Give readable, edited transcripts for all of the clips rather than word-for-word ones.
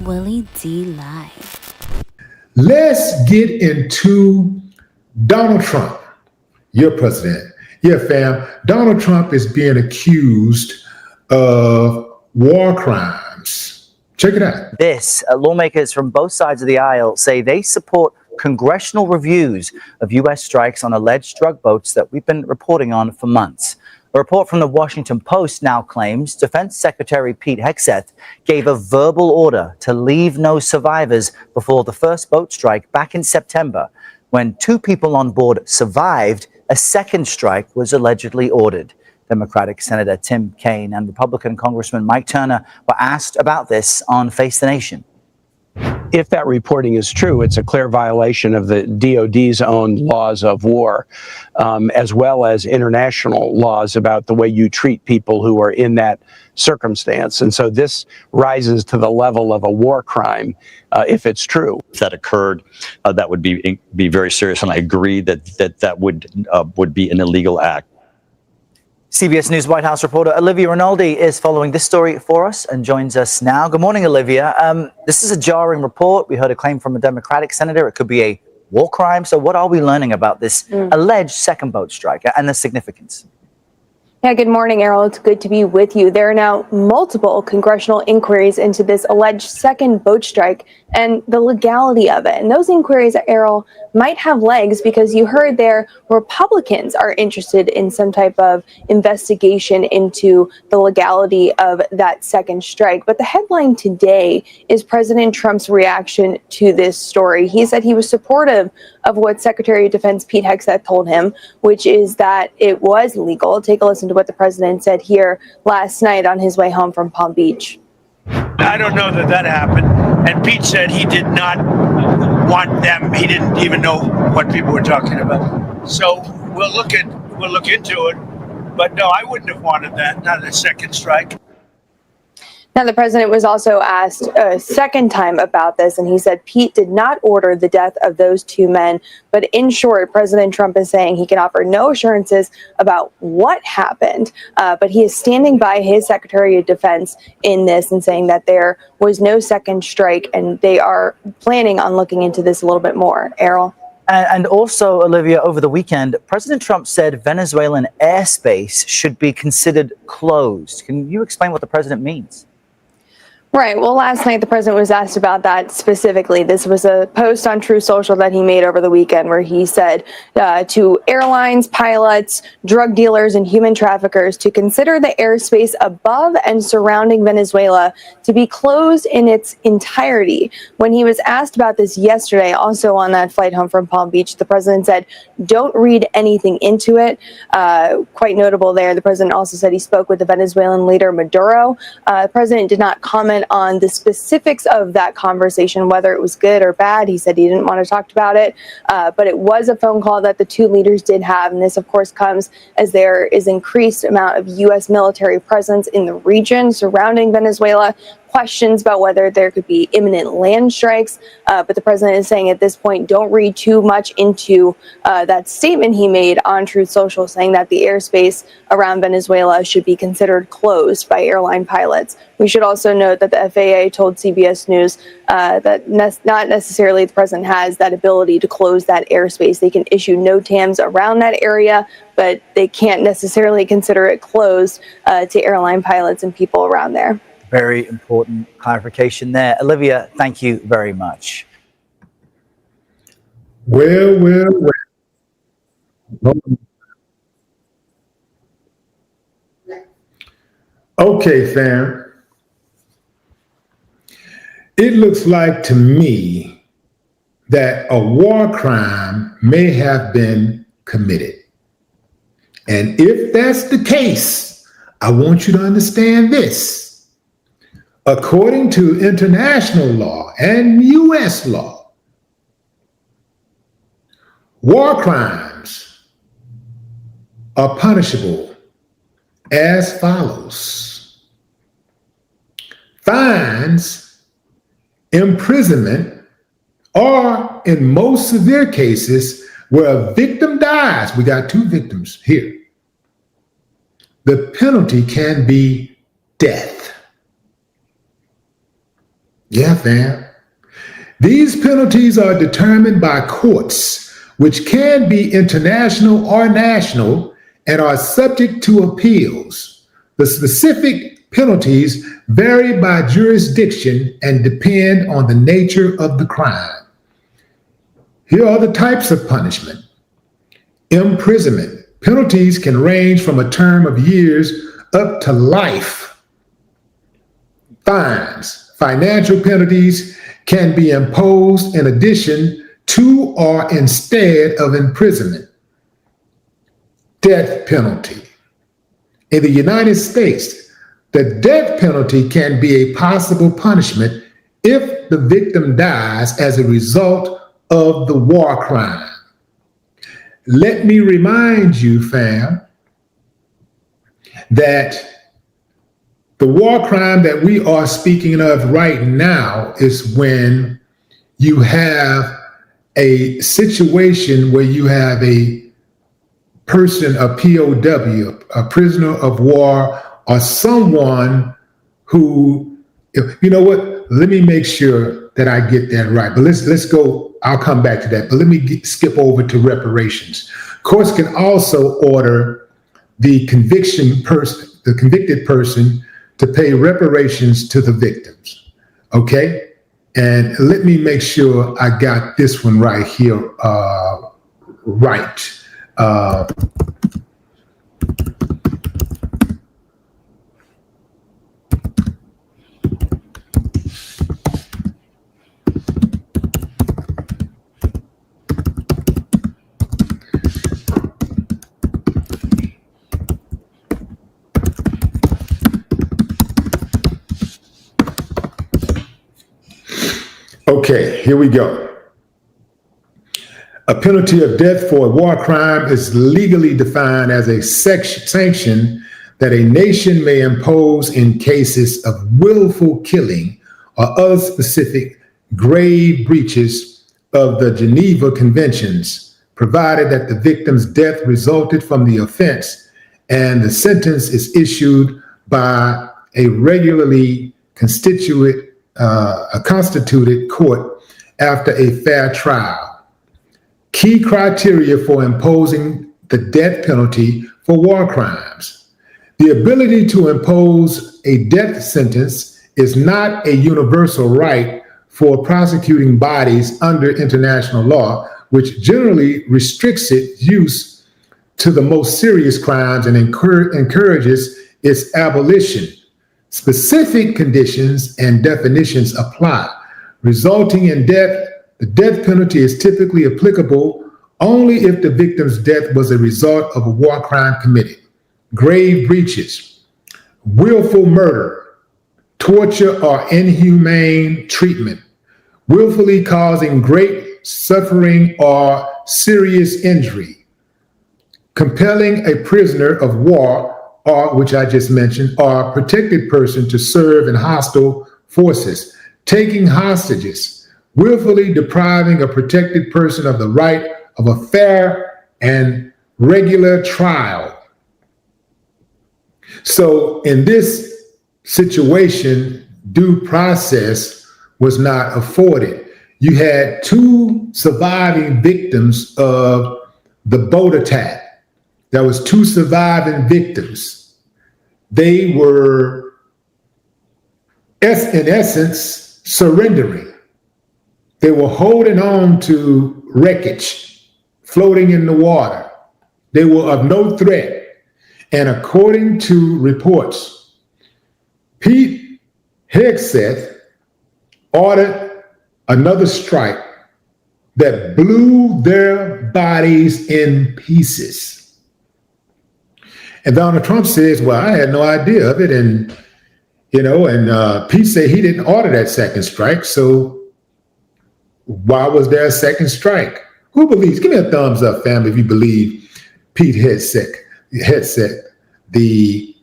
Willie D. Live. Let's get into Donald Trump, your president. Yeah, fam. Donald Trump is being accused of war crimes. Check it out. Lawmakers from both sides of the aisle say they support congressional reviews of U.S. strikes on alleged drug boats that we've been reporting on for months. A report from the Washington Post now claims Defense Secretary Pete Hegseth gave a verbal order to leave no survivors before the first boat strike back in September. When 2 people on board survived, a second strike was allegedly ordered. Democratic Senator Tim Kaine and Republican Congressman Mike Turner were asked about this on Face the Nation. If that reporting is true, it's a clear violation of the DOD's own laws of war, as well as international laws about the way you treat people who are in that circumstance. And so this rises to the level of a war crime if it's true. If that occurred, that would be very serious, and I agree that would be an illegal act. CBS News White House reporter Olivia Rinaldi is following this story for us and joins us now. Good morning, Olivia. This is a jarring report. We heard a claim from a Democratic senator. It could be a war crime. So what are we learning about this alleged second boat strike and the significance? Yeah, good morning, Errol. It's good to be with you. There are now multiple congressional inquiries into this alleged second boat strike and the legality of it. And those inquiries, Errol, might have legs because you heard there Republicans are interested in some type of investigation into the legality of that second strike. But the headline today is President Trump's reaction to this story. He said he was supportive of what Secretary of Defense Pete Hegseth told him, which is that it was legal. Take a listen to what the president said here last night on his way home from Palm Beach. I don't know that happened. And Pete said he did not want them. He didn't even know what people were talking about. So we'll look into it. But no, I wouldn't have wanted that. Not a second strike. Now, the president was also asked a second time about this, and he said Pete did not order the death of those 2 men. But in short, President Trump is saying he can offer no assurances about what happened. But he is standing by his Secretary of Defense in this and saying that there was no second strike, and they are planning on looking into this a little bit more. Errol? And also, Olivia, over the weekend, President Trump said Venezuelan airspace should be considered closed. Can you explain what the president means? Right. Well, last night the president was asked about that specifically. This was a post on True Social that he made over the weekend where he said to airlines, pilots, drug dealers, and human traffickers to consider the airspace above and surrounding Venezuela to be closed in its entirety. When he was asked about this yesterday, also on that flight home from Palm Beach, the president said, don't read anything into it. Quite notable there. The president also said he spoke with the Venezuelan leader Maduro. The president did not comment on the specifics of that conversation, whether it was good or bad. He said he didn't want to talk about it, but it was a phone call that the 2 leaders did have. And this, of course, comes as there is increased amount of U.S. military presence in the region surrounding Venezuela. Questions about whether there could be imminent land strikes. But the president is saying at this point, don't read too much into that statement he made on Truth Social, saying that the airspace around Venezuela should be considered closed by airline pilots. We should also note that the FAA told CBS News that not necessarily the president has that ability to close that airspace. They can issue NOTAMs around that area, but they can't necessarily consider it closed to airline pilots and people around there. Very important clarification there. Olivia, thank you very much. Well. Okay, fam. It looks like to me that a war crime may have been committed. And if that's the case, I want you to understand this. According to international law and U.S. law, war crimes are punishable as follows: fines, imprisonment, or in most severe cases where a victim dies, we got 2 victims here, the penalty can be death. Yeah, fam. These penalties are determined by courts, which can be international or national, and are subject to appeals. The specific penalties vary by jurisdiction and depend on the nature of the crime. Here are the types of punishment. Imprisonment. Penalties can range from a term of years up to life. Fines. Financial penalties can be imposed in addition to or instead of imprisonment. Death penalty. In the United States, the death penalty can be a possible punishment if the victim dies as a result of the war crime. Let me remind you, fam, that the war crime that we are speaking of right now is when you have a situation where you have a person, a POW, a prisoner of war, or someone who, you know what, let me make sure that I get that right. But let's go, I'll come back to that. But let me skip over to reparations. Courts can also order the convicted person to pay reparations to the victims, okay? And let me make sure I got this one right here, right. Okay, here we go. A penalty of death for a war crime is legally defined as a sanction that a nation may impose in cases of willful killing or other specific grave breaches of the Geneva Conventions, provided that the victim's death resulted from the offense and the sentence is issued by a regularly constituted court after a fair trial. Key criteria for imposing the death penalty for war crimes. The ability to impose a death sentence is not a universal right for prosecuting bodies under international law, which generally restricts its use to the most serious crimes and encourages its abolition. Specific conditions and definitions apply. Resulting in death, the death penalty is typically applicable only if the victim's death was a result of a war crime committed. Grave breaches, willful murder, torture or inhumane treatment, willfully causing great suffering or serious injury, compelling a prisoner of war or, which I just mentioned, or protected person to serve in hostile forces, taking hostages, willfully depriving a protected person of the right of a fair and regular trial. So in this situation, due process was not afforded. You had two surviving victims of the boat attack. There was two surviving victims. They were, in essence, surrendering. They were holding on to wreckage, floating in the water. They were of no threat. And according to reports, Pete Hegseth ordered another strike that blew their bodies in pieces. And Donald Trump says, well, I had no idea of it. And, Pete said he didn't order that second strike. So why was there a second strike? Who believes? Give me a thumbs up, family, if you believe Pete Hegseth, the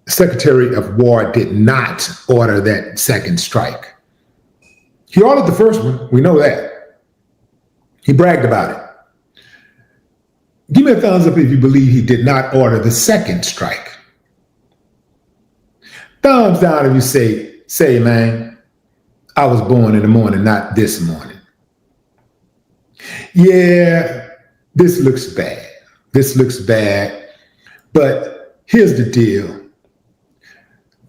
Secretary of War, did not order that second strike. He ordered the first one. We know that. He bragged about it. Give me a thumbs up if you believe he did not order the second strike. Thumbs down if you say, man, I was born in the morning, not this morning. Yeah, this looks bad. This looks bad. But here's the deal.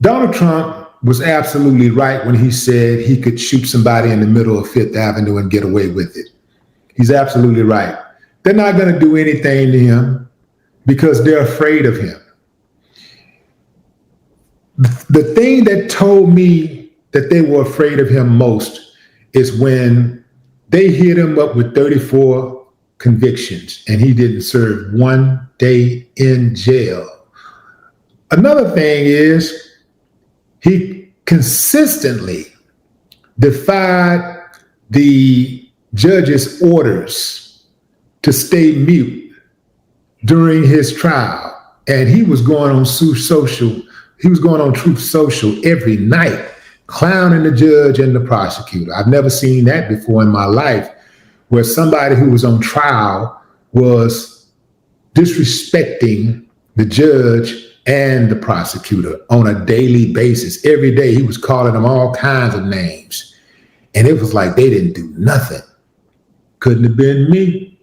Donald Trump was absolutely right when he said he could shoot somebody in the middle of Fifth Avenue and get away with it. He's absolutely right. They're not going to do anything to him because they're afraid of him. The thing that told me that they were afraid of him most is when they hit him up with 34 convictions and he didn't serve 1 day in jail. Another thing is he consistently defied the judge's orders to stay mute during his trial. And he was going on Truth Social every night, clowning the judge and the prosecutor. I've never seen that before in my life, where somebody who was on trial was disrespecting the judge and the prosecutor on a daily basis. Every day he was calling them all kinds of names. And it was like they didn't do nothing. Couldn't have been me.